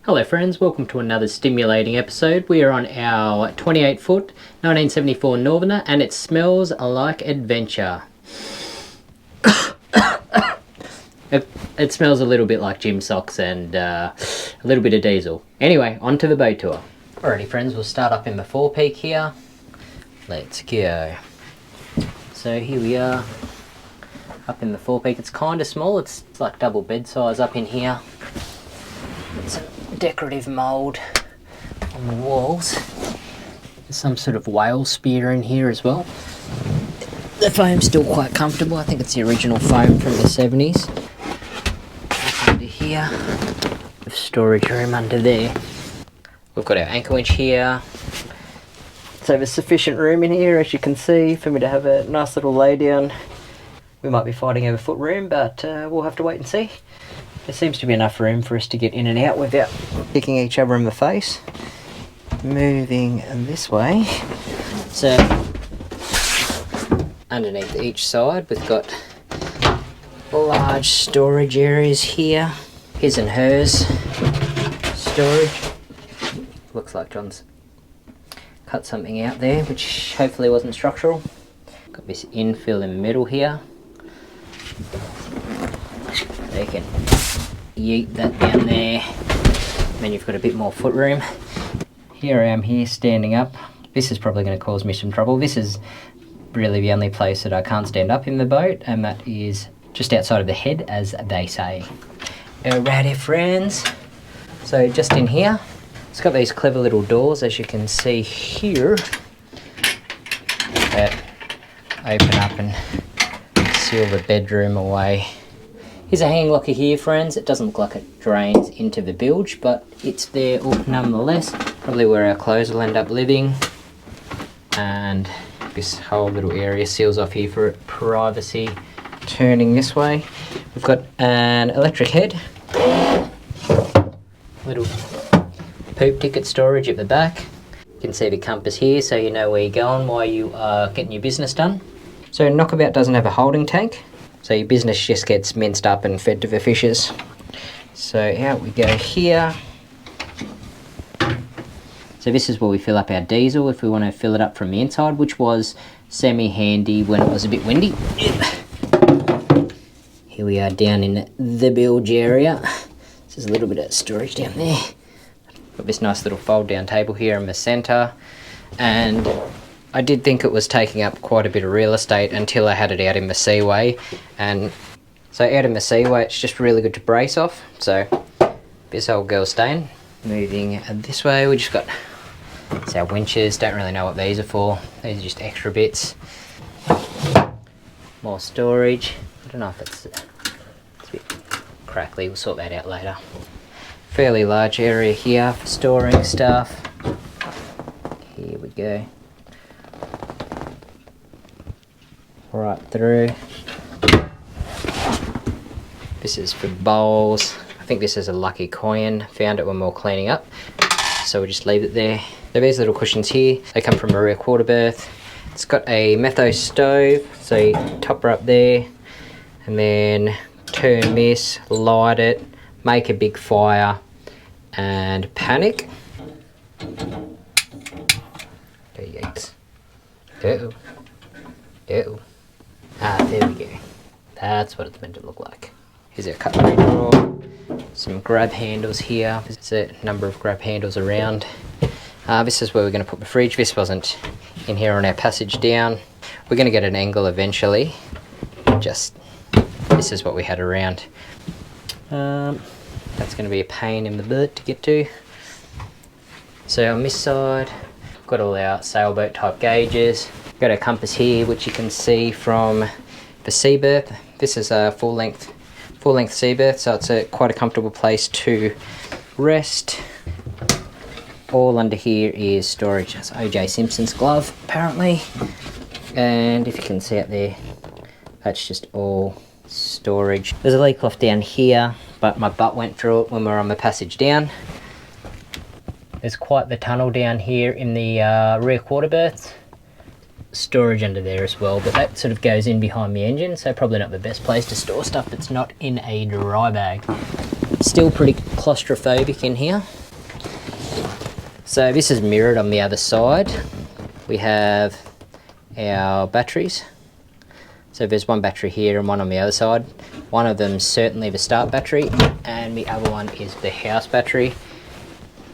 Hello friends, welcome to another stimulating episode. We are on our 28 foot 1974 Northerner and it smells like adventure. It smells a little bit like gym socks and a little bit of diesel. Anyway, on to the boat tour. Alrighty friends, we'll start up in the forepeak here. Let's go. So here we are, up in the forepeak. It's kind of small, it's like double bed size up in here. Some decorative mould on the walls. There's some sort of whale spear in here as well. The foam's still quite comfortable. I think it's the original foam from the 70s. Up under here, storage room under there. We've got our anchor winch here. So there's sufficient room in here, as you can see, for me to have a nice little lay down. We might be fighting over foot room, but we'll have to wait and see. There seems to be enough room for us to get in and out without kicking each other in the face. Moving this way. So, underneath each side we've got large storage areas here. His and hers storage. Looks like John's cut something out there, which hopefully wasn't structural. Got this infill in the middle here. They can yeet that down there. Then you've got a bit more foot room. Here I am here standing up. This is probably going to cause me some trouble. This is really the only place that I can't stand up in the boat, and that is just outside of the head, as they say. Alrighty friends. So just in here, it's got these clever little doors, as you can see here, that open up and seal the bedroom away. Here's a hang locker here, friends. It doesn't look like it drains into the bilge, but it's there nonetheless. Probably where our clothes will end up living. And this whole little area seals off here for privacy. Turning this way, we've got an electric head. Little poop ticket storage at the back. You can see the compass here, so you know where you're going while you are getting your business done. So Knockabout doesn't have a holding tank. So your business just gets minced up and fed to the fishes. So out we go here. So this is where we fill up our diesel if we want to fill it up from the inside, which was semi-handy when it was a bit windy. Here we are down in the bilge area. There's a little bit of storage down there. Got this nice little fold down table here in the centre. And I did think it was taking up quite a bit of real estate until I had it out in the seaway. And so out in the seaway, it's just really good to brace off. So this old girl's staying. Moving this way, we just got, it's our winches. Don't really know what these are for. These are just extra bits. More storage. I don't know if it's a bit crackly. We'll sort that out later. Fairly large area here for storing stuff. Here we go. Right through. This is for bowls. I think this is a lucky coin. Found it when we were cleaning up, so we'll just leave it there. So these little cushions here, they come from a rear quarter berth. It's got a metho stove, so you top her up there, and then turn this, light it, make a big fire, and panic. Yikes. Uh-oh. Uh-oh. Ah, there we go. That's what it's meant to look like. Here's our cutlery drawer. Some grab handles here. There's a number of grab handles around. This is where we're going to put the fridge. This wasn't in here on our passage down. We're going to get an angle eventually. Just, this is what we had around. That's going to be a pain in the butt to get to. So on this side, we've got all our sailboat type gauges. Got a compass here, which you can see from the sea berth. This is a full length sea berth, so it's quite a comfortable place to rest. All under here is storage. That's OJ Simpson's glove, apparently. And if you can see up there, that's just all storage. There's a leg cloth down here, but my butt went through it when we were on the passage down. There's quite the tunnel down here in the rear quarter berths. Storage under there as well, but that sort of goes in behind the engine, so probably not the best place to store stuff that's not in a dry bag. Still pretty claustrophobic in here. So this is mirrored on the other side. We have our batteries. So there's one battery here and one on the other side. One of them's certainly the start battery and the other one is the house battery.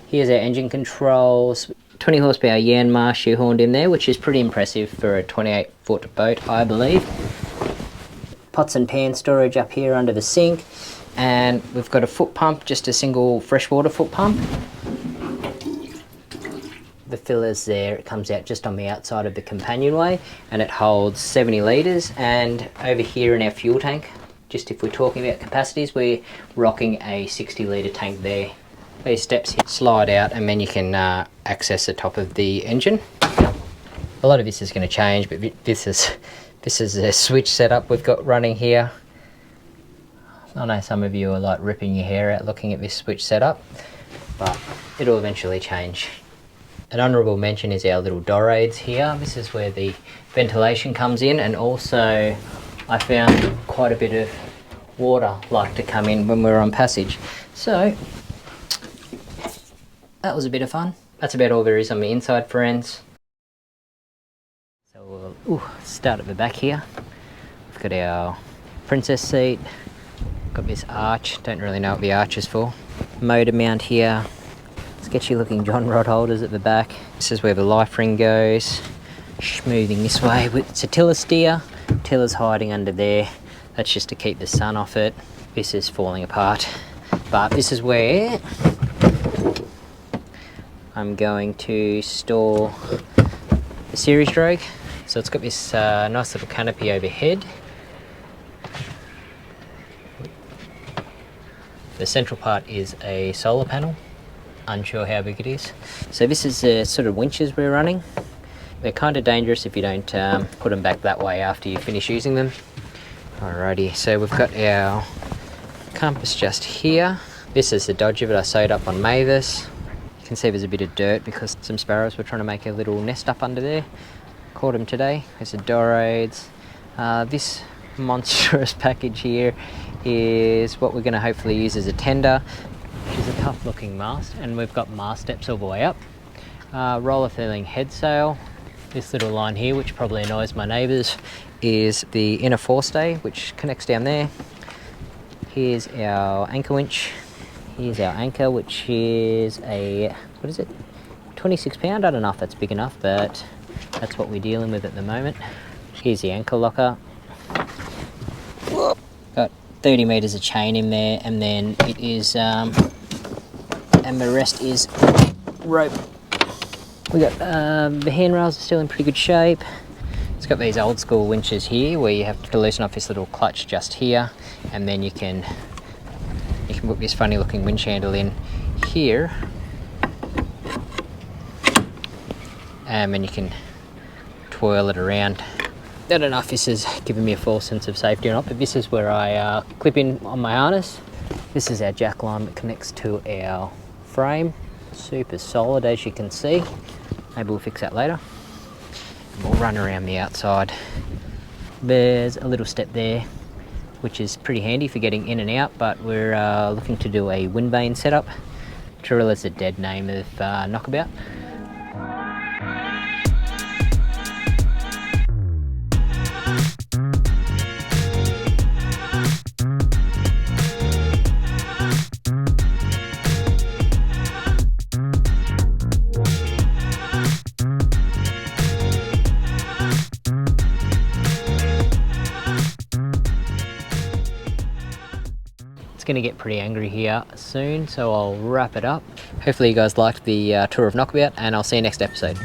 Here's our engine controls. 20 horsepower Yanmar shoehorned in there, which is pretty impressive for a 28-foot boat, I believe. Pots and pan storage up here under the sink. And we've got a foot pump, just a single freshwater foot pump. The filler's there, it comes out just on the outside of the companionway and it holds 70 litres. And over here in our fuel tank, just if we're talking about capacities, we're rocking a 60 litre tank there. These steps here slide out and then you can access the top of the engine. A lot of this is going to change, but this is a switch setup we've got running here. I know some of you are like ripping your hair out looking at this switch setup, but it'll eventually change. An honourable mention is our little dorades here. This is where the ventilation comes in, and also I found quite a bit of water like to come in when we're on passage. So that was a bit of fun. That's about all there is on the inside, friends. So we'll start at the back here. We've got our princess seat. Got this arch, don't really know what the arch is for. Motor mount here. Sketchy looking John rod holders at the back. This is where the life ring goes. Smoothing this way with it's a tiller steer. Tiller's hiding under there. That's just to keep the sun off it. This is falling apart. But this is where I'm going to store the series drogue. So it's got this nice little canopy overhead. The central part is a solar panel. Unsure how big it is. So this is the sort of winches we're running. They're kind of dangerous if you don't put them back that way after you finish using them. Alrighty, so we've got our compass just here. This is the dodger that I sewed up on Mavis. You can see there's a bit of dirt because some sparrows were trying to make a little nest up under there. Caught them today. There's the dorades. This monstrous package here is what we're going to hopefully use as a tender. Which is a tough looking mast, and we've got mast steps all the way up. Roller furling head sail. This little line here, which probably annoys my neighbours, is the inner forestay, which connects down there. Here's our anchor winch. Here's our anchor, which is a, what is it? 26 pound, I don't know if that's big enough, but that's what we're dealing with at the moment. Here's the anchor locker. Got 30 metres of chain in there, and then it is, and the rest is rope. We got, the handrails are still in pretty good shape. It's got these old school winches here where you have to loosen off this little clutch just here, and then you can put this funny looking winch handle in here, and then you can twirl it around. I don't know if this is giving me a false sense of safety or not, but this is where I clip in on my harness. This is our jack line that connects to our frame. Super solid, as you can see. Maybe we'll fix that later. And we'll run around the outside. There's a little step there, which is pretty handy for getting in and out, but we're looking to do a wind vane setup. Tarilla's the dead name of Knockabout. It's going to get pretty angry here soon, so I'll wrap it up. Hopefully you guys liked the tour of Knockabout, and I'll see you next episode.